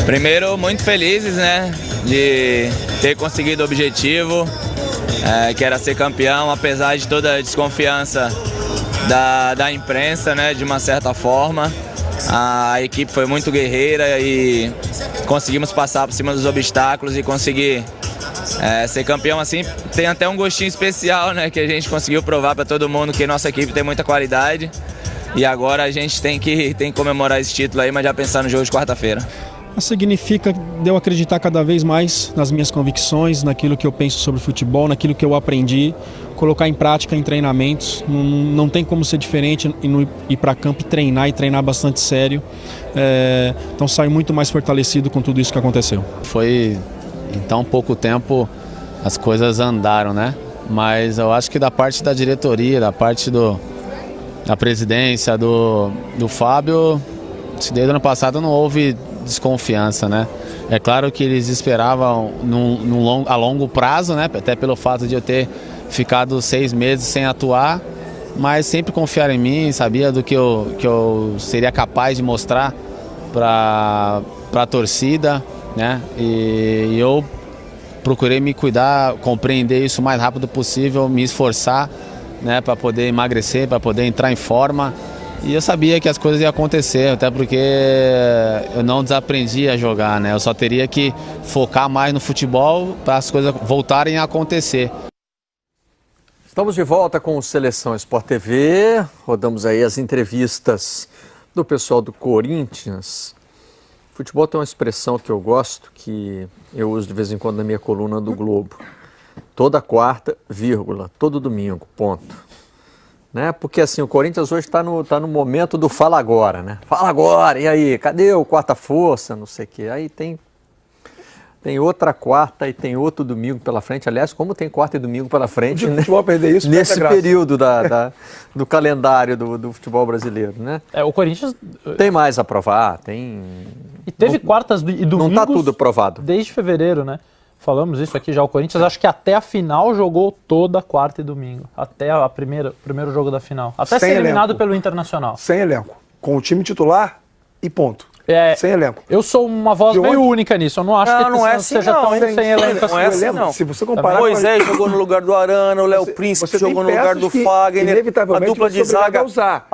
Primeiro, muito felizes, né, de ter conseguido o objetivo, que era ser campeão, apesar de toda a desconfiança da imprensa, né, de uma certa forma. A equipe foi muito guerreira e conseguimos passar por cima dos obstáculos e conseguir ser campeão assim. Tem até um gostinho especial, né, que a gente conseguiu provar para todo mundo que nossa equipe tem muita qualidade. E agora a gente tem que comemorar esse título aí, mas já pensar no jogo de quarta-feira. Significa de eu acreditar cada vez mais nas minhas convicções, naquilo que eu penso sobre futebol, naquilo que eu aprendi, colocar em prática em treinamentos. Não tem como ser diferente ir para campo e treinar bastante sério. Então saio muito mais fortalecido com tudo isso que aconteceu. Foi em tão pouco tempo as coisas andaram, né? Mas eu acho que da parte da diretoria, da parte da presidência, do Fábio, desde o ano passado não houve desconfiança, né? É claro que eles esperavam a longo prazo, né? Até pelo fato de eu ter ficado 6 meses sem atuar, mas sempre confiaram em mim, sabia do que eu seria capaz de mostrar para a torcida, né? E eu procurei me cuidar, compreender isso o mais rápido possível, me esforçar, né? Para poder emagrecer, para poder entrar em forma. E eu sabia que as coisas iam acontecer, até porque eu não desaprendi a jogar, né? Eu só teria que focar mais no futebol para as coisas voltarem a acontecer. Estamos de volta com o Seleção Sport TV. Rodamos aí as entrevistas do pessoal do Corinthians. Futebol tem uma expressão que eu gosto, que eu uso de vez em quando na minha coluna do Globo. Toda quarta, vírgula, todo domingo, ponto. Né? Porque assim, o Corinthians hoje está no momento do fala agora, né? Fala agora, e aí, cadê o quarta força, não sei o quê. Aí tem outra quarta e tem outro domingo pela frente. Aliás, como tem quarta e domingo pela frente, né? Futebol perder isso, nesse período do calendário do futebol brasileiro, né? O Corinthians tem mais a provar, tem... E teve quartas e domingos... Não está tudo provado. Desde fevereiro, né? Falamos isso aqui já, o Corinthians acho que até a final jogou toda quarta e domingo. Até o primeiro jogo da final. Até ser eliminado pelo Internacional. Sem elenco. Com o time titular e ponto. Sem elenco. Eu sou uma voz meio única nisso. Eu não acho que seja tão sem elenco. Não é assim, não. Se você comparar... Moisés jogou no lugar do Arana, o Léo Príncipe jogou no lugar do Fagner. A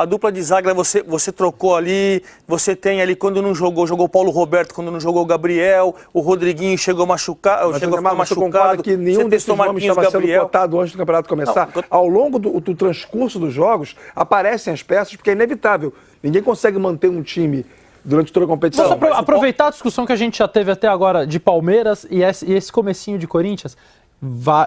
dupla de zaga você trocou ali. Você tem ali, quando não jogou o Paulo Roberto, quando não jogou o Gabriel. O Rodriguinho chegou machucado. Você concorda que nenhum desses nomes estava sendo cotado antes do campeonato começar? Ao longo do transcurso dos jogos, aparecem as peças, porque é inevitável. Ninguém consegue manter um time durante toda a competição. Posso aproveitar a discussão que a gente já teve até agora de Palmeiras e esse comecinho de Corinthians?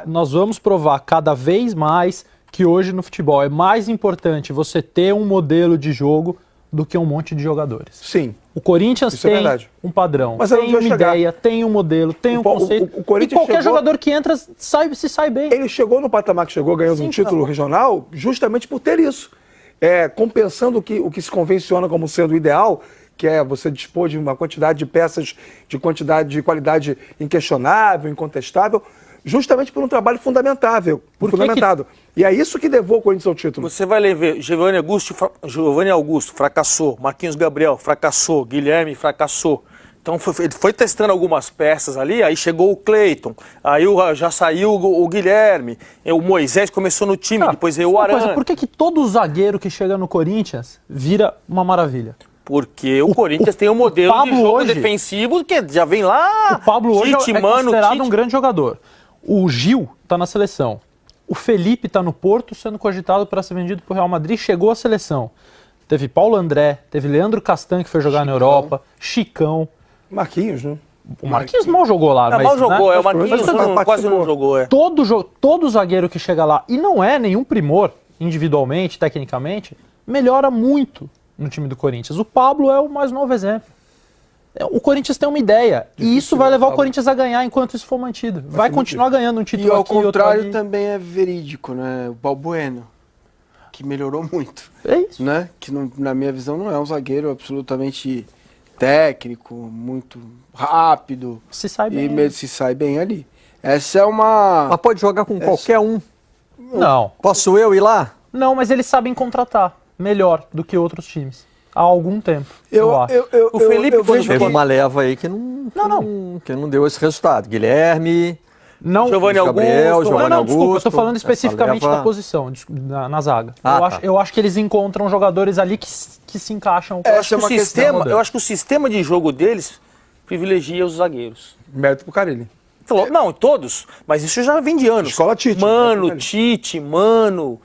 Nós vamos provar cada vez mais que hoje no futebol é mais importante você ter um modelo de jogo do que um monte de jogadores. Sim. O Corinthians tem um padrão, tem uma ideia, tem um modelo, tem um conceito. E qualquer jogador que entra se sai bem. Ele chegou no patamar que chegou, ganhando um título regional, justamente por ter isso. Compensando o que se convenciona como sendo o ideal, que é você dispor de uma quantidade de peças de qualidade inquestionável, incontestável, justamente por um trabalho fundamentado. E é isso que levou o Corinthians ao título. Você vai ver, Giovanni Augusto fracassou, Marquinhos Gabriel fracassou, Guilherme fracassou. Então ele foi testando algumas peças ali, aí chegou o Cleiton, aí já saiu o Guilherme, o Moisés começou no time, depois veio o Arana. Por que todo zagueiro que chega no Corinthians vira uma maravilha? Porque o Corinthians tem um modelo de jogo defensivo que já vem lá. O Pablo hoje é considerado um grande jogador. O Gil está na seleção. O Felipe está no Porto, sendo cogitado para ser vendido para o Real Madrid, chegou à seleção. Teve Paulo André, teve Leandro Castan, que foi jogar na Europa, Chicão. Marquinhos, né? O Marquinhos mal jogou lá. Mal jogou, o Marquinhos quase não jogou. Todo zagueiro que chega lá, e não é nenhum primor individualmente, tecnicamente, melhora muito no time do Corinthians. O Pablo é o mais novo exemplo. O Corinthians tem uma ideia. E isso vai levar o Corinthians a ganhar enquanto isso for mantido. Vai continuar ganhando um título aqui. E ao contrário também é verídico, né? O Balbuena, que melhorou muito. É isso. Né? Que na minha visão não é um zagueiro absolutamente técnico, muito rápido. Se sai bem. E se sai bem ali. Essa é uma... Mas pode jogar com qualquer um. Não. Posso eu ir lá? Não, mas eles sabem contratar melhor do que outros times. há algum tempo, eu acho. O Felipe teve uma leva aí que não deu esse resultado. Guilherme... Não, Giovanni Augusto. Desculpa, eu estou falando especificamente da posição, na zaga. Eu acho que eles encontram jogadores ali que se encaixam. Eu acho que o sistema de jogo deles privilegia os zagueiros. Mérito pro Carille. Não, todos, mas isso já vem de anos. Escola Tite. Tite, Mano.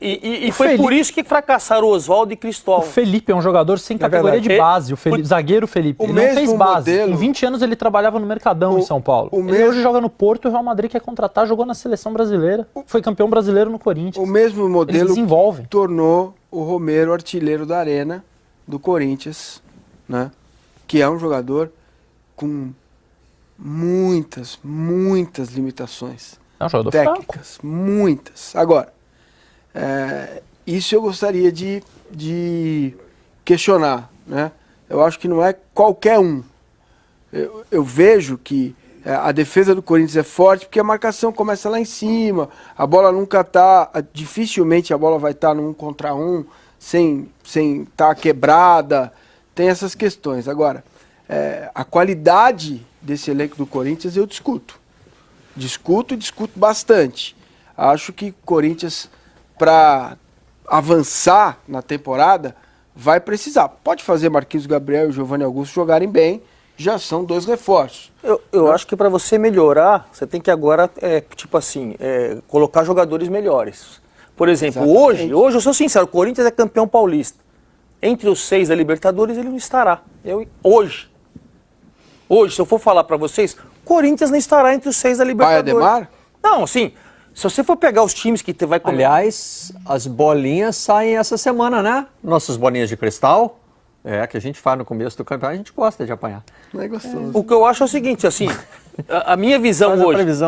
E foi por isso que fracassaram o Oswaldo e Cristóvão. O Felipe é um jogador sem categoria de base. O zagueiro Felipe. Ele não fez base. Em 20 anos ele trabalhava no Mercadão em São Paulo. Ele hoje joga no Porto e o Real Madrid quer contratar, jogou na seleção brasileira. Foi campeão brasileiro no Corinthians. O mesmo modelo desenvolve. Tornou o Romero artilheiro da Arena do Corinthians, né? Que é um jogador com muitas limitações. É um jogador técnicas, fraco. Muitas. Agora, isso eu gostaria de questionar, né? Eu acho que não é qualquer um. Eu vejo que a defesa do Corinthians é forte porque a marcação começa lá em cima, a bola nunca está, dificilmente a bola vai estar no 1 contra 1, sem estar quebrada, tem essas questões. Agora, a qualidade desse elenco do Corinthians eu discuto bastante. Acho que o Corinthians, para avançar na temporada, vai precisar. Pode fazer Marquinhos Gabriel e Giovanni Augusto jogarem bem, já são 2 reforços. Eu acho que para você melhorar, você tem que agora, colocar jogadores melhores. Por exemplo, hoje, eu sou sincero, o Corinthians é campeão paulista. Entre os 6 da Libertadores, ele não estará. Hoje, se eu for falar para vocês, o Corinthians não estará entre os 6 da Libertadores. Vai, Ademar? Não, assim, se você for pegar os times que vai... Aliás, as bolinhas saem essa semana, né? Nossas bolinhas de cristal, que a gente faz no começo do campeonato, a gente gosta de apanhar. Não é gostoso. O que eu acho é o seguinte, assim, a minha visão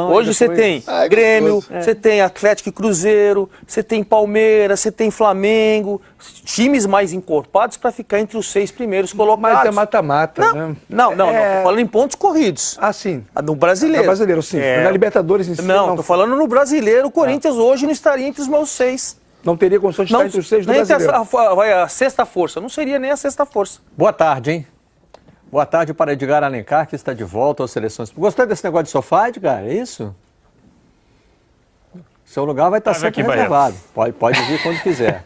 hoje você tem Grêmio, você tem Atlético e Cruzeiro, você tem Palmeiras, você tem Flamengo, times mais encorpados para ficar entre os 6 primeiros colocados. Mas é mata-mata, né? Não, tô falando em pontos corridos. Ah, sim. No brasileiro. No brasileiro, sim. Na Libertadores em si. Não, tô falando no brasileiro, o Corinthians hoje não estaria entre os meus 6. Não teria condições de estar entre os 6 do brasileiro. Vai a sexta força, não seria nem a sexta força. Boa tarde, hein? Boa tarde para Edgar Alencar, que está de volta às seleções. Gostou desse negócio de sofá, Edgar? É isso? Seu lugar vai estar sempre reservado. Pode vir quando quiser.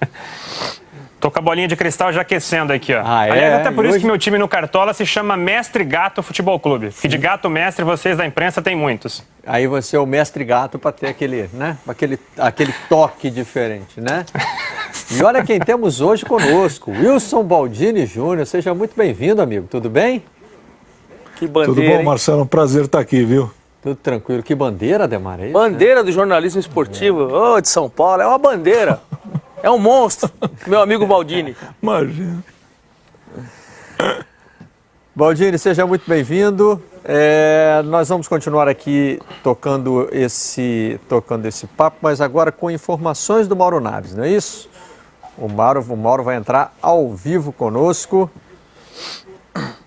Tô com a bolinha de cristal já aquecendo aqui, ó. Aliás, até por isso que meu time no Cartola se chama Mestre Gato Futebol Clube. Porque de gato mestre, vocês da imprensa têm muitos. Aí você é o mestre gato para ter aquele, né? Aquele toque diferente, né? E olha quem temos hoje conosco, Wilson Baldini Júnior. Seja muito bem-vindo, amigo. Tudo bem? Que bandeira, Tudo bom, hein? Marcelo? Um prazer estar aqui, viu? Tudo tranquilo. Que bandeira, Ademar? É isso, bandeira do jornalismo esportivo de São Paulo. É uma bandeira. É um monstro, meu amigo Baldini. Imagina. Baldini, seja muito bem-vindo. Nós vamos continuar aqui tocando esse papo, mas agora com informações do Mauro Naves, não é isso? O Mauro vai entrar ao vivo conosco.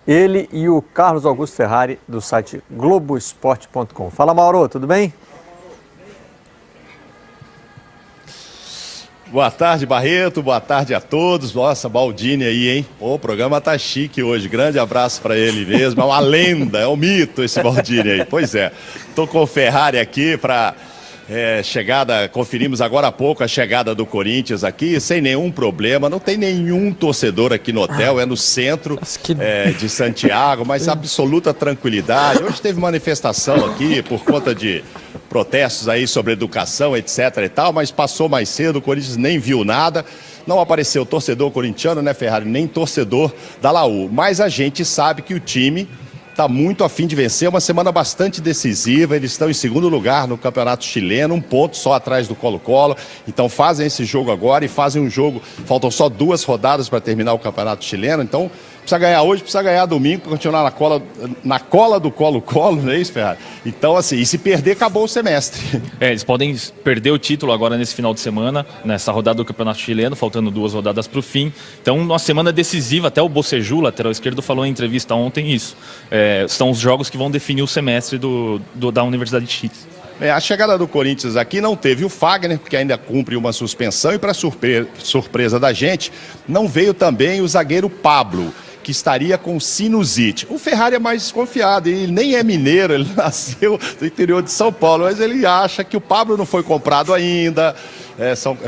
Ele e o Carlos Augusto Ferrari, do site Globoesporte.com. Fala, Mauro, tudo bem? Boa tarde, Barreto. Boa tarde a todos. Nossa, Baldini aí, hein? O programa tá chique hoje. Grande abraço para ele mesmo. É uma lenda, é um mito esse Baldini aí. Pois é. Tô com o Ferrari aqui para chegada. Conferimos agora há pouco a chegada do Corinthians aqui, sem nenhum problema. Não tem nenhum torcedor aqui no hotel. É no centro de Santiago, mas absoluta tranquilidade. Hoje teve manifestação aqui por conta de protestos aí sobre educação, etc e tal, mas passou mais cedo, o Corinthians nem viu nada, não apareceu torcedor corintiano, né, Ferrari, nem torcedor da Laú, mas a gente sabe que o time está muito a fim de vencer, uma semana bastante decisiva, eles estão em segundo lugar no Campeonato Chileno, 1 ponto só atrás do Colo-Colo, então fazem esse jogo agora e fazem um jogo, faltam só 2 rodadas para terminar o Campeonato Chileno, então precisa ganhar hoje, precisa ganhar domingo para continuar na cola do Colo-Colo, não é isso, Ferrari? Então, assim, e se perder, acabou o semestre. Eles podem perder o título agora nesse final de semana, nessa rodada do Campeonato Chileno, faltando 2 rodadas para o fim. Então, uma semana decisiva, até o Bocejú, lateral esquerdo, falou em entrevista ontem isso. São os jogos que vão definir o semestre da Universidade de Chile. A chegada do Corinthians aqui não teve o Fagner, porque ainda cumpre uma suspensão, e para surpresa da gente, não veio também o zagueiro Pablo, que estaria com sinusite. O Ferrari é mais desconfiado, ele nem é mineiro, ele nasceu no interior de São Paulo, mas ele acha que o Pablo não foi comprado ainda.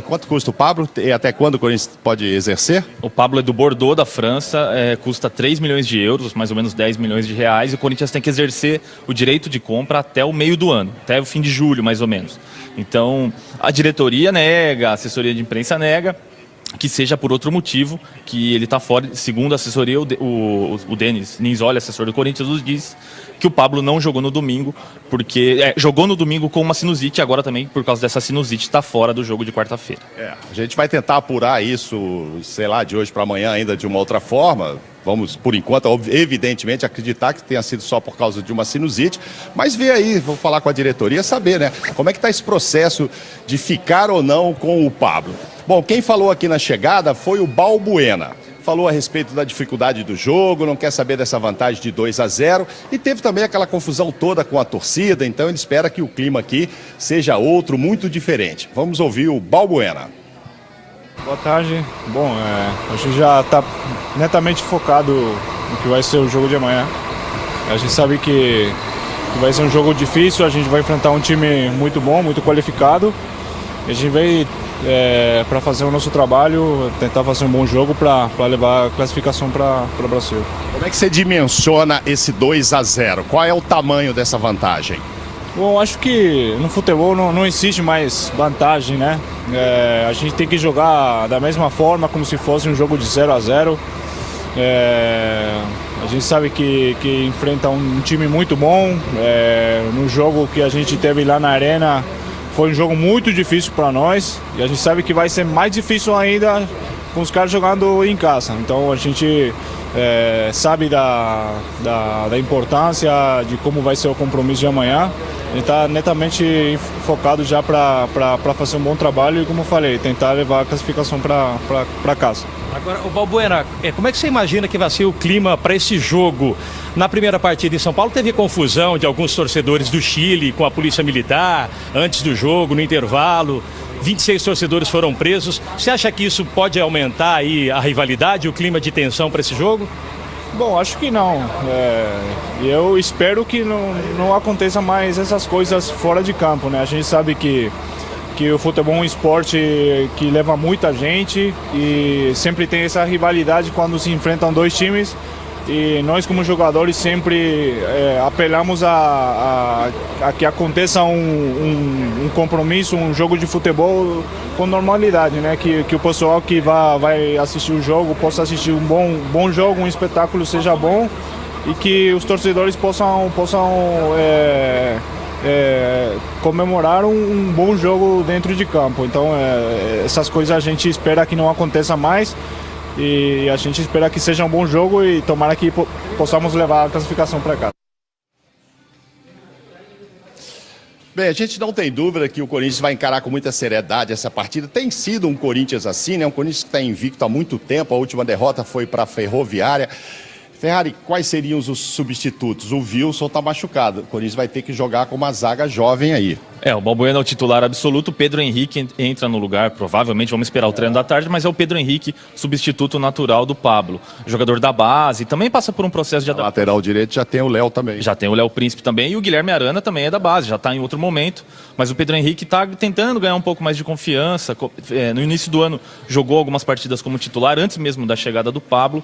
Quanto custa o Pablo e até quando o Corinthians pode exercer? O Pablo é do Bordeaux, da França, custa 3 milhões de euros, mais ou menos 10 milhões de reais, e o Corinthians tem que exercer o direito de compra até o meio do ano, até o fim de julho, mais ou menos. Então, a diretoria nega, a assessoria de imprensa nega, que seja por outro motivo, que ele está fora. Segundo a assessoria, o Denis Ninzoli, assessor do Corinthians, nos diz que o Pablo não jogou no domingo, porque jogou no domingo com uma sinusite, agora também, por causa dessa sinusite, está fora do jogo de quarta-feira. A gente vai tentar apurar isso, sei lá, de hoje para amanhã ainda de uma outra forma. Vamos, por enquanto, evidentemente, acreditar que tenha sido só por causa de uma sinusite, mas ver aí, vou falar com a diretoria, saber, né, como é que está esse processo de ficar ou não com o Pablo. Bom, quem falou aqui na chegada foi o Balbuena. Falou a respeito da dificuldade do jogo, não quer saber dessa vantagem de 2-0 e teve também aquela confusão toda com a torcida, então ele espera que o clima aqui seja outro, muito diferente. Vamos ouvir o Balbuena. Boa tarde. Bom, a gente já está netamente focado no que vai ser o jogo de amanhã. A gente sabe que vai ser um jogo difícil, a gente vai enfrentar um time muito bom, muito qualificado. A gente veio para fazer o nosso trabalho, tentar fazer um bom jogo para levar a classificação para o Brasil. Como é que você dimensiona esse 2-0? Qual é o tamanho dessa vantagem? Bom, acho que no futebol não existe mais vantagem, né? A gente tem que jogar da mesma forma, como se fosse um jogo de 0-0. A gente sabe que enfrenta um time muito bom. No jogo que a gente teve lá na Arena, foi um jogo muito difícil para nós. E a gente sabe que vai ser mais difícil ainda com os caras jogando em casa. Então a gente sabe da importância de como vai ser o compromisso de amanhã. A gente está netamente focado já para fazer um bom trabalho e, como eu falei, tentar levar a classificação para casa. Agora, o Balbuena, como é que você imagina que vai ser o clima para esse jogo? Na primeira partida em São Paulo teve confusão de alguns torcedores do Chile com a polícia militar, antes do jogo, no intervalo. 26 torcedores foram presos. Você acha que isso pode aumentar aí a rivalidade, o clima de tensão para esse jogo? Bom, acho que não. Eu espero que não aconteça mais essas coisas fora de campo, né? A gente sabe que o futebol é um esporte que leva muita gente e sempre tem essa rivalidade quando se enfrentam dois times. E nós, como jogadores, sempre apelamos a que aconteça um compromisso, um jogo de futebol com normalidade, né? Que o pessoal que vai assistir o jogo possa assistir um bom jogo, um espetáculo seja bom e que os torcedores possam comemorar um bom jogo dentro de campo. Então, essas coisas a gente espera que não aconteça mais. E a gente espera que seja um bom jogo e tomara que possamos levar a classificação para cá. Bem, a gente não tem dúvida que o Corinthians vai encarar com muita seriedade essa partida. Tem sido um Corinthians assim, né? Um Corinthians que está invicto há muito tempo. A última derrota foi para a Ferroviária. Ferrari, quais seriam os substitutos? O Wilson está machucado. O Corinthians vai ter que jogar com uma zaga jovem aí. O Balbuena é o titular absoluto, o Pedro Henrique entra no lugar, provavelmente, vamos esperar o treino da tarde, mas é o Pedro Henrique, substituto natural do Pablo, jogador da base, também passa por um processo de adaptação. Lateral direito já tem o Léo também. Já tem o Léo Príncipe também, e o Guilherme Arana também é da base, já está em outro momento, mas o Pedro Henrique está tentando ganhar um pouco mais de confiança. No início do ano jogou algumas partidas como titular, antes mesmo da chegada do Pablo.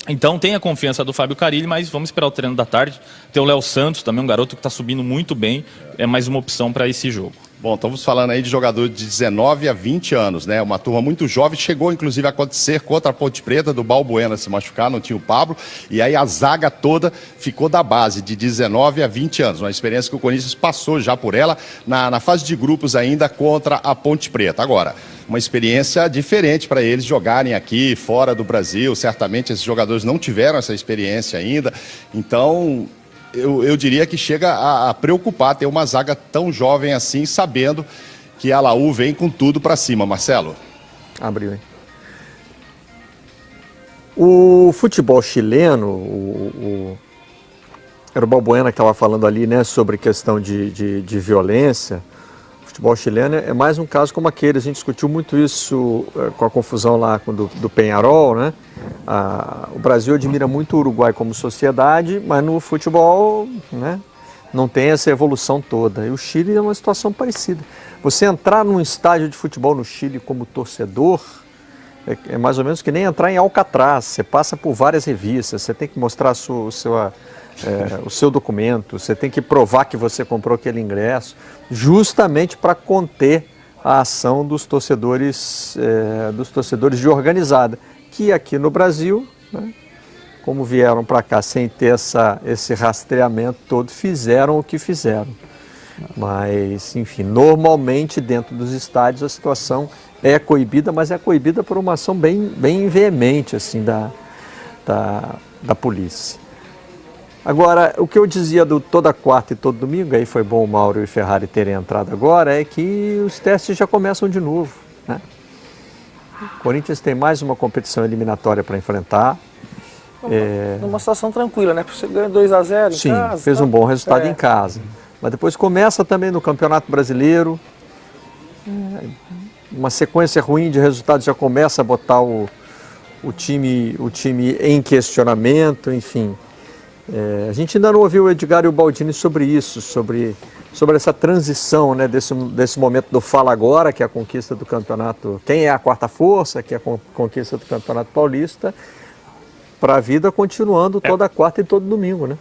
Então tem a confiança do Fábio Carille, mas vamos esperar o treino da tarde. Tem o Léo Santos, também um garoto que está subindo muito bem, é mais uma opção para esse jogo. Bom, estamos falando aí de jogadores de 19 a 20 anos, né? Uma turma muito jovem, chegou inclusive a acontecer contra a Ponte Preta, do Balbuena se machucar, não tinha o Pablo, e aí a zaga toda ficou da base, de 19 a 20 anos, uma experiência que o Corinthians passou já por ela, na fase de grupos ainda contra a Ponte Preta. Agora, uma experiência diferente para eles jogarem aqui, fora do Brasil, certamente esses jogadores não tiveram essa experiência ainda, então eu diria que chega a preocupar ter uma zaga tão jovem assim, sabendo que a Laú vem com tudo para cima. Marcelo. Abriu, hein? O futebol chileno, Era o Balbuena que estava falando ali, né, sobre questão de violência. O futebol chileno é mais um caso como aquele. A gente discutiu muito isso com a confusão lá do Peñarol, né? O Brasil admira muito o Uruguai como sociedade, mas no futebol, né, não tem essa evolução toda. E o Chile é uma situação parecida. Você entrar num estádio de futebol no Chile como torcedor é mais ou menos que nem entrar em Alcatraz. Você passa por várias revistas, você tem que mostrar o seu documento, você tem que provar que você comprou aquele ingresso, justamente para conter a ação dos torcedores de organizada, que aqui no Brasil, né, como vieram para cá sem ter esse rastreamento todo, fizeram o que fizeram. Mas, enfim, normalmente dentro dos estádios a situação é coibida, mas é coibida por uma ação bem veemente assim, da polícia. Agora, o que eu dizia do toda quarta e todo domingo, aí foi bom o Mauro e o Ferrari terem entrado agora, é que os testes já começam de novo, né? O Corinthians tem mais uma competição eliminatória para enfrentar. Numa situação tranquila, né? Porque você ganha 2-0 em sim, casa. Fez um bom resultado em casa. Mas depois começa também no Campeonato Brasileiro. Uma sequência ruim de resultados já começa a botar o time em questionamento, enfim. A gente ainda não ouviu o Edgar e o Baldini sobre isso, sobre essa transição, né, desse momento do Fala Agora, que é a conquista do campeonato, quem é a quarta força, que é a conquista do Campeonato Paulista, para a vida continuando toda quarta e todo domingo, né?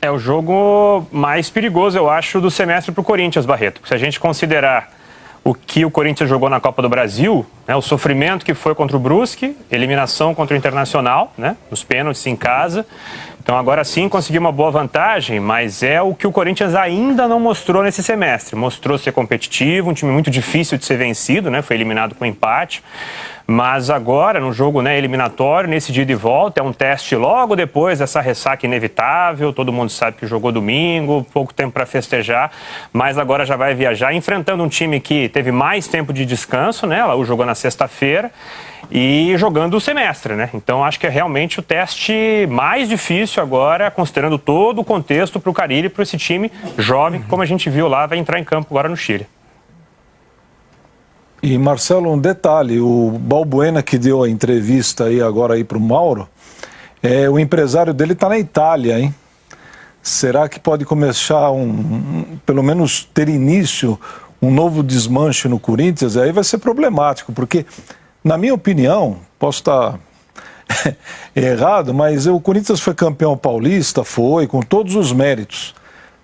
É o jogo mais perigoso, eu acho, do semestre para o Corinthians, Barreto. Se a gente considerar o que o Corinthians jogou na Copa do Brasil, né, o sofrimento que foi contra o Brusque, eliminação contra o Internacional, né, nos pênaltis em casa. Então agora sim conseguiu uma boa vantagem, mas é o que o Corinthians ainda não mostrou nesse semestre. Mostrou ser competitivo, um time muito difícil de ser vencido, né, foi eliminado com empate. Mas agora, no jogo, né, eliminatório, nesse dia de volta, é um teste logo depois dessa ressaca inevitável. Todo mundo sabe que jogou domingo, pouco tempo para festejar, mas agora já vai viajar, enfrentando um time que teve mais tempo de descanso, né? Ela jogou na sexta-feira e jogando o semestre, né? Então acho que é realmente o teste mais difícil agora, considerando todo o contexto para o Carille e para esse time jovem, que, como a gente viu lá, vai entrar em campo agora no Chile. E, Marcelo, um detalhe, o Balbuena que deu a entrevista aí agora aí para o Mauro, o empresário dele está na Itália, hein? Será que pode começar pelo menos ter início um novo desmanche no Corinthians? Aí vai ser problemático, porque, na minha opinião, posso estar errado, mas o Corinthians foi campeão paulista, foi, com todos os méritos,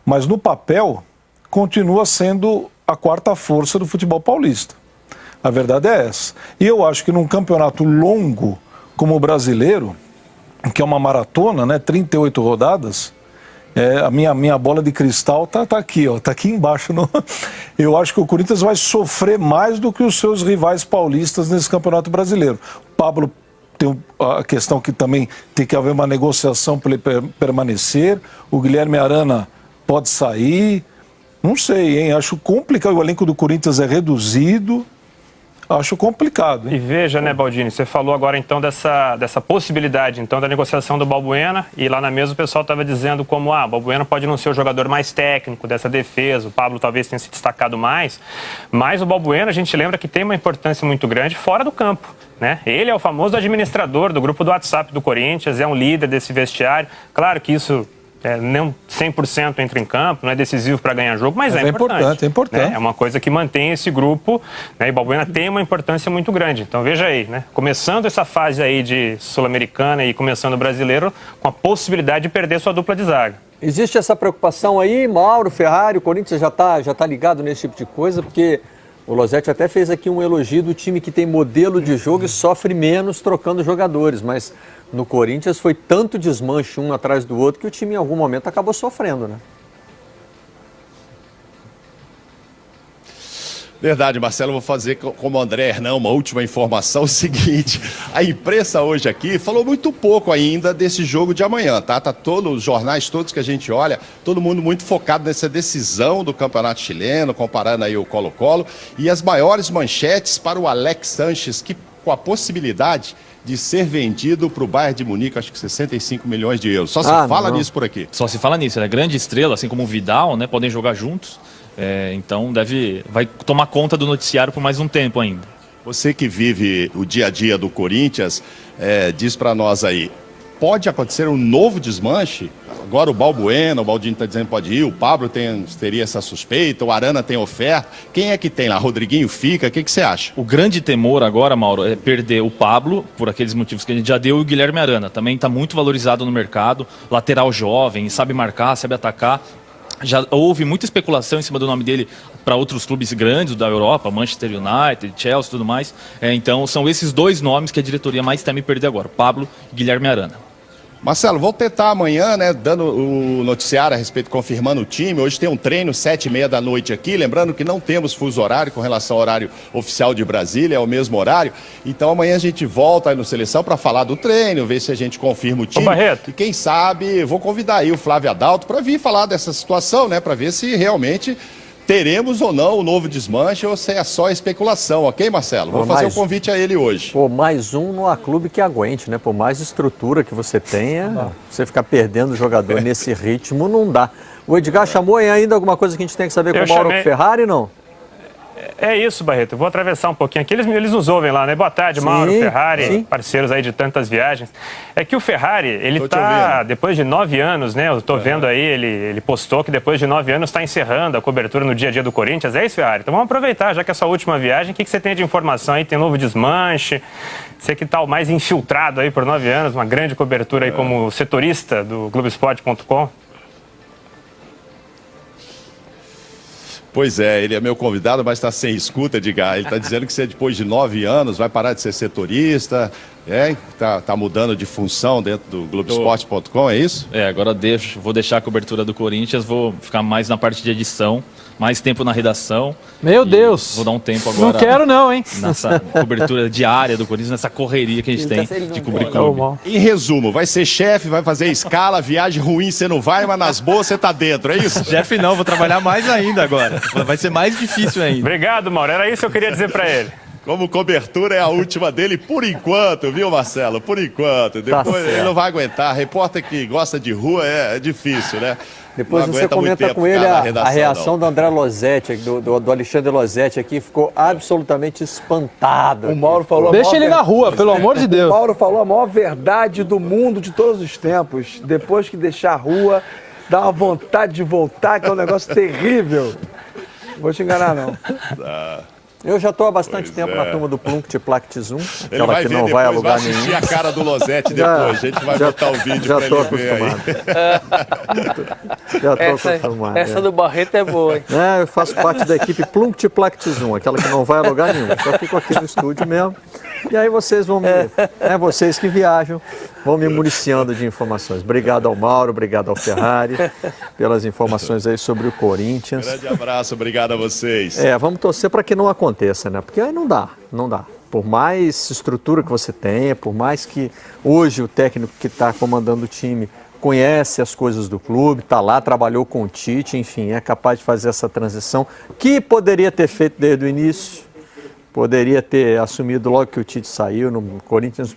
mas no papel continua sendo a quarta força do futebol paulista. A verdade é essa. E eu acho que num campeonato longo como o brasileiro, que é uma maratona, né, 38 rodadas, a minha bola de cristal tá aqui, ó, tá aqui embaixo. Eu acho que o Corinthians vai sofrer mais do que os seus rivais paulistas nesse campeonato brasileiro. O Pablo tem a questão que também tem que haver uma negociação para ele permanecer. O Guilherme Arana pode sair. Não sei, hein? Acho complicado. O elenco do Corinthians é reduzido. Acho complicado, hein? E veja, né, Baldini, você falou agora então dessa possibilidade então da negociação do Balbuena, e lá na mesa o pessoal estava dizendo como o Balbuena pode não ser o jogador mais técnico dessa defesa, o Pablo talvez tenha se destacado mais, mas o Balbuena a gente lembra que tem uma importância muito grande fora do campo, né? Ele é o famoso administrador do grupo do WhatsApp do Corinthians, é um líder desse vestiário. Claro que isso nem 100% entra em campo, não é decisivo para ganhar jogo, mas é importante. É importante. Né? É uma coisa que mantém esse grupo, né? E Balbuena tem uma importância muito grande. Então veja aí, né? Começando essa fase aí de Sul-Americana e começando o brasileiro, com a possibilidade de perder sua dupla de zaga. Existe essa preocupação aí, Mauro, Ferrari, o Corinthians já tá ligado nesse tipo de coisa, porque o Losetti até fez aqui um elogio do time que tem modelo de jogo e sofre menos trocando jogadores, mas no Corinthians foi tanto desmanche um atrás do outro que o time em algum momento acabou sofrendo, né? Verdade, Marcelo, vou fazer como André Hernan uma última informação, o seguinte, a imprensa hoje aqui falou muito pouco ainda desse jogo de amanhã, tá? Tá todos os jornais todos que a gente olha, todo mundo muito focado nessa decisão do Campeonato Chileno, comparando aí o Colo-Colo, e as maiores manchetes para o Alex Sanches, que com a possibilidade de ser vendido para o Bayern de Munique, acho que 65 milhões de euros. Só se fala nisso por aqui. Só se fala nisso, ele é grande estrela, assim como o Vidal, né? Podem jogar juntos. Então vai tomar conta do noticiário por mais um tempo ainda. Você que vive o dia a dia do Corinthians, diz para nós aí, pode acontecer um novo desmanche? Agora o Balbuena, o Baldini está dizendo que pode ir, o Pablo teria essa suspeita, o Arana tem oferta. Quem é que tem lá? Rodriguinho fica? O que você acha? O grande temor agora, Mauro, é perder o Pablo, por aqueles motivos que a gente já deu, e o Guilherme Arana. Também está muito valorizado no mercado, lateral jovem, sabe marcar, sabe atacar. Já houve muita especulação em cima do nome dele para outros clubes grandes da Europa, Manchester United, Chelsea e tudo mais. Então são esses dois nomes que a diretoria mais teme perder agora, Pablo e Guilherme Arana. Marcelo, vou tentar amanhã, né, dando o noticiário a respeito, confirmando o time. Hoje tem um treino 7h30 da noite aqui, lembrando que não temos fuso horário com relação ao horário oficial de Brasília, é o mesmo horário. Então amanhã a gente volta aí no Seleção para falar do treino, ver se a gente confirma o time. E quem sabe, vou convidar aí o Flávio Adalto para vir falar dessa situação, né, para ver se realmente teremos ou não o novo desmanche ou se é só especulação, ok, Marcelo? Vou fazer um convite a ele hoje. Pô, mais um não há clube que aguente, né? Por mais estrutura que você tenha, você ficar perdendo o jogador nesse ritmo não dá. O Edgar chamou ainda alguma coisa que a gente tem que saber com o Mauro Ferrari, não? É isso, Barreto. Eu vou atravessar um pouquinho aqui. Eles nos ouvem lá, né? Boa tarde, Mauro, Ferrari, parceiros aí de tantas viagens. É que o Ferrari, ele tá, depois de 9 anos, né? Eu tô vendo aí, ele postou que depois de 9 anos está encerrando a cobertura no dia a dia do Corinthians. É isso, Ferrari? Então vamos aproveitar, já que é a sua última viagem. O que você tem de informação aí? Tem novo desmanche? Você que tá o mais infiltrado aí por 9 anos, uma grande cobertura aí como setorista do Globoesporte.com. Pois é, ele é meu convidado, mas está sem escuta, Edgar. Ele está dizendo que você, depois de 9 anos, vai parar de ser setorista, tá mudando de função dentro do Globoesporte.com, é isso? Agora vou deixar a cobertura do Corinthians, vou ficar mais na parte de edição, mais tempo na redação. Meu Deus! Vou dar um tempo agora. Não quero não, hein? Nessa cobertura diária do Corinthians, nessa correria que a gente tem de cobrir clube. Em resumo, vai ser chefe, vai fazer escala, viagem ruim você não vai, mas nas boas você tá dentro, é isso? Chefe não, vou trabalhar mais ainda agora. Vai ser mais difícil ainda. Obrigado, Mauro. Era isso que eu queria dizer para ele. Como cobertura é a última dele por enquanto, viu, Marcelo? Por enquanto. Depois ele não vai aguentar. Repórter que gosta de rua é difícil, né? Depois você comenta com ele a reação do André Losetti, do Alexandre Losetti aqui, ficou absolutamente espantado. O Mauro falou Deixa ele na rua, pelo amor de Deus. O Mauro falou a maior verdade do mundo de todos os tempos. Depois que deixar a rua, dá uma vontade de voltar, que é um negócio terrível. Não vou te enganar, não. Eu já estou há bastante tempo na turma do Plunct Plact Zoom. Ele vai ver depois, vai alugar vai assistir a cara do Losetti depois. A gente vai botar o vídeo para ele ver aí. Já estou acostumado. Essa do Barreto é boa, hein? Eu faço parte da equipe Plunct Plact Zoom, aquela que não vai a lugar nenhum. Só fico aqui no estúdio mesmo. E aí vocês vão vocês que viajam, vão me municiando de informações. Obrigado ao Mauro, obrigado ao Ferrari pelas informações aí sobre o Corinthians. Grande abraço, obrigado a vocês. Vamos torcer para que não aconteça, né? Porque aí não dá. Por mais estrutura que você tenha, por mais que hoje o técnico que está comandando o time conhece as coisas do clube, está lá, trabalhou com o Tite, enfim, é capaz de fazer essa transição que poderia ter feito desde o início. Poderia ter assumido logo que o Tite saiu, o Corinthians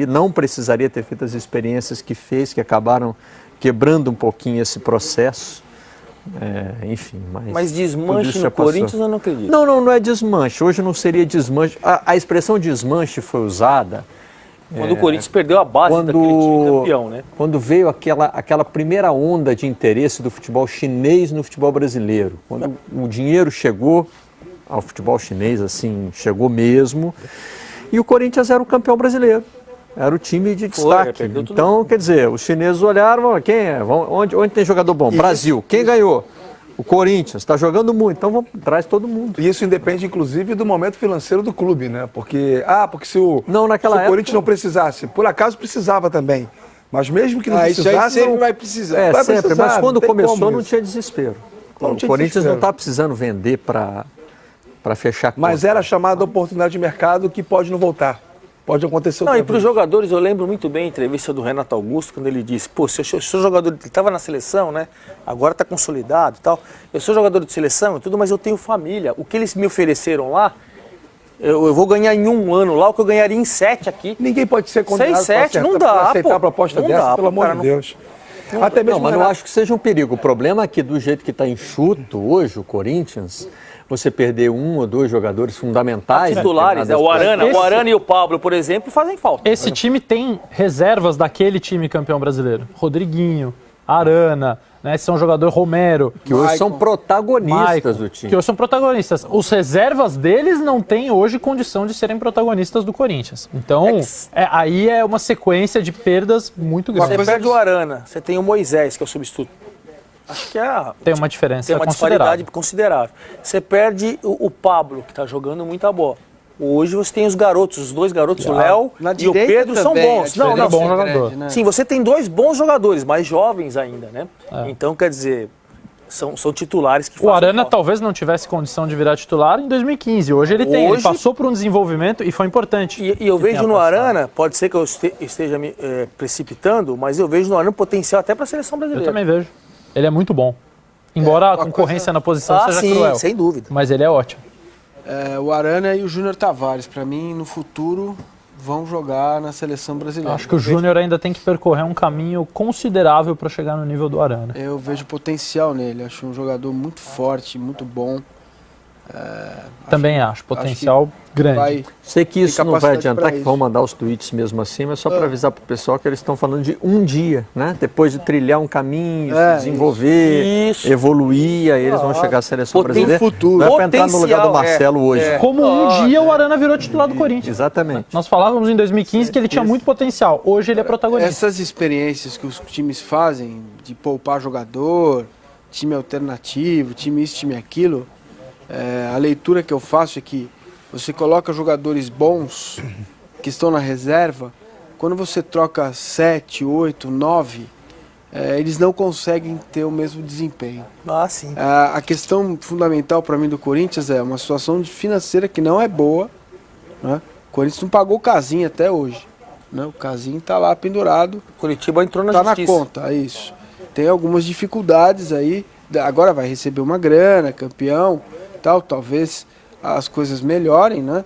não precisaria ter feito as experiências que fez, que acabaram quebrando um pouquinho esse processo. Enfim, mas desmanche no Corinthians eu não acredito. Não é desmanche. Hoje não seria desmanche. A expressão desmanche foi usada quando o Corinthians perdeu a base daquele time campeão, né? Quando veio aquela primeira onda de interesse do futebol chinês no futebol brasileiro. Quando o dinheiro chegou ao futebol chinês, assim, chegou mesmo. E o Corinthians era o campeão brasileiro. Era o time de destaque. Então, quer dizer, os chineses olharam, quem é? Onde tem jogador bom? Brasil. Quem ganhou? O Corinthians. Está jogando muito. Então, traz todo mundo. E isso independe, inclusive, do momento financeiro do clube, né? Porque se o Corinthians não precisasse, por acaso precisava também. Mas mesmo que não precisasse... Isso aí sempre vai precisar. Vai sempre. Mas quando começou, não tinha desespero. O Corinthians não está precisando vender para fechar a conta. Mas era chamada oportunidade de mercado que pode não voltar. Pode acontecer outra vez. E para os jogadores, eu lembro muito bem a entrevista do Renato Augusto, quando ele disse, seu jogador, ele estava na seleção, né? Agora está consolidado e tal. Eu sou jogador de seleção e tudo, mas eu tenho família. O que eles me ofereceram lá, Eu vou ganhar em um ano lá o que eu ganharia em 7 aqui. Ninguém pode ser condenado 6, 7, não dá, pra aceitar a proposta não dessa, dá, pelo amor de Deus. Até mesmo mas não acho que seja um perigo. O problema é que do jeito que está enxuto hoje o Corinthians, você perder 1 ou 2 jogadores fundamentais... Titulares, o Arana e o Pablo, por exemplo, fazem falta. Esse time tem reservas daquele time campeão brasileiro. Rodriguinho, Arana, né, são jogador Romero. Que hoje são protagonistas do time. Que hoje são protagonistas. Os reservas deles não têm hoje condição de serem protagonistas do Corinthians. Então, aí é uma sequência de perdas muito grandes. Você perde o Arana, você tem o Moisés, que é o substituto. Acho que tem uma diferença tem uma disparidade considerável. Você perde o Pablo, que está jogando muita bola. Hoje você tem os garotos, os 2 garotos, o Léo e o Pedro são bons. Não, é bom jogador. Grande, né? Sim, você tem 2 bons jogadores, mais jovens ainda, né? Então, quer dizer, são titulares que fazem O Arana falta. talvez não tivesse condição de virar titular em 2015. Hoje ele tem, ele passou por um desenvolvimento e foi importante. E eu vejo no Arana, pode ser que eu esteja me precipitando, mas eu vejo no Arana potencial até para a seleção brasileira. Eu também vejo. Ele é muito bom. Embora a concorrência na posição seja cruel. Sem dúvida. Mas ele é ótimo. O Arana e o Júnior Tavares, para mim, no futuro, vão jogar na seleção brasileira. Acho que o Júnior ainda tem que percorrer um caminho considerável para chegar no nível do Arana. Eu vejo potencial nele, acho um jogador muito forte, muito bom. Também acho potencial grande. Sei que isso não vai adiantar, que vão mandar os tweets mesmo assim, mas só para avisar para o pessoal que eles estão falando de um dia, né? Depois de trilhar um caminho, se desenvolver, evoluir, aí eles vão chegar à seleção brasileira. Futuro. Não é para entrar no lugar do Marcelo hoje. Como um dia o Arana virou titular do Corinthians. Exatamente. Nós falávamos em 2015 que ele tinha muito potencial. Hoje ele é protagonista. Essas experiências que os times fazem de poupar jogador, time alternativo, time isso, time aquilo, a leitura que eu faço é que você coloca jogadores bons que estão na reserva, quando você troca 7, 8, 9, eles não conseguem ter o mesmo desempenho. Sim. A questão fundamental para mim do Corinthians é uma situação financeira que não é boa, né? O Corinthians não pagou o Casim até hoje, né? O Casim está lá pendurado. Curitiba entrou na justiça. Está na conta, é isso. Tem algumas dificuldades aí, agora vai receber uma grana, campeão, talvez as coisas melhorem, né?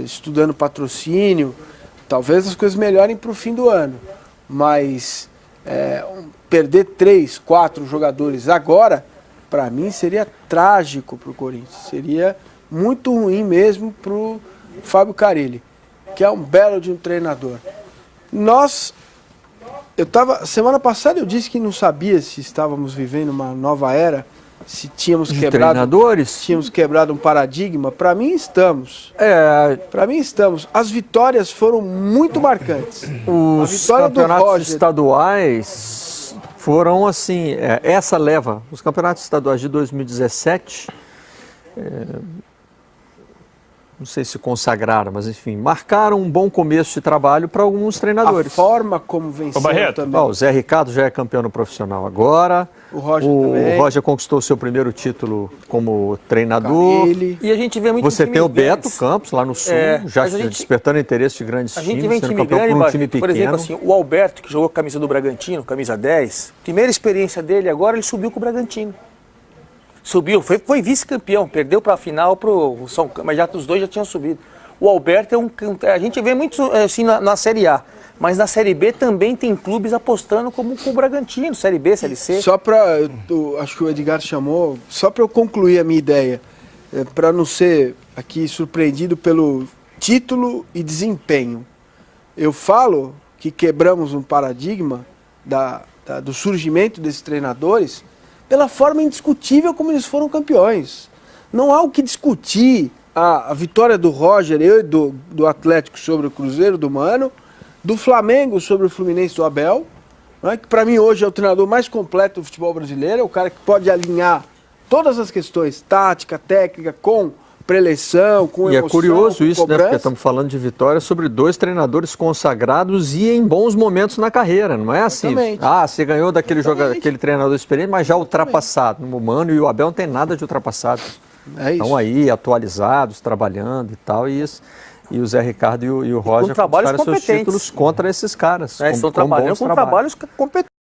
Estudando patrocínio, talvez as coisas melhorem para o fim do ano, mas perder 3, 4 jogadores agora, para mim seria trágico para o Corinthians, seria muito ruim mesmo para o Fábio Carille, que é um belo de um treinador. Semana passada eu disse que não sabia se estávamos vivendo uma nova era, se tínhamos quebrado um paradigma. Para mim estamos. Para mim estamos. As vitórias foram muito marcantes. Os campeonatos estaduais foram assim, essa leva, os campeonatos estaduais de 2017, não sei se consagraram, mas enfim, marcaram um bom começo de trabalho para alguns treinadores. A forma como venceu também. O Zé Ricardo já é campeão no profissional agora. O Roger conquistou seu primeiro título como treinador. E a gente vê muito Você tem o Beto Campos lá no Sul, já despertando interesse de grandes times. A gente vê time grande, por exemplo, assim, o Alberto, que jogou com a camisa do Bragantino, camisa 10, primeira experiência dele, agora ele subiu com o Bragantino. Subiu, foi vice-campeão, perdeu para a final pro São Paulo, mas os dois já tinham subido. O Alberto a gente vê muito assim na Série A, mas na Série B também tem clubes apostando como com o Bragantino, Série B, Série C. Só acho que o Edgar chamou, só para eu concluir a minha ideia, para não ser aqui surpreendido pelo título e desempenho. Eu falo que quebramos um paradigma do surgimento desses treinadores pela forma indiscutível como eles foram campeões. Não há o que discutir a vitória do Roger e do Atlético sobre o Cruzeiro do Mano, do Flamengo sobre o Fluminense do Abel, né, que para mim hoje é o treinador mais completo do futebol brasileiro, é o cara que pode alinhar todas as questões, tática, técnica, com preleção, com emoção. E é curioso isso, cobrança, né? Porque estamos falando de vitória sobre 2 treinadores consagrados e em bons momentos na carreira, não é assim? Exatamente. Você ganhou daquele treinador experiente, mas já ultrapassado. O Mano e o Abel não tem nada de ultrapassado. Estão aí atualizados, trabalhando e tal, e o Zé Ricardo e o Roger conquistaram seus títulos contra esses caras. Estão trabalhando com trabalhos competentes.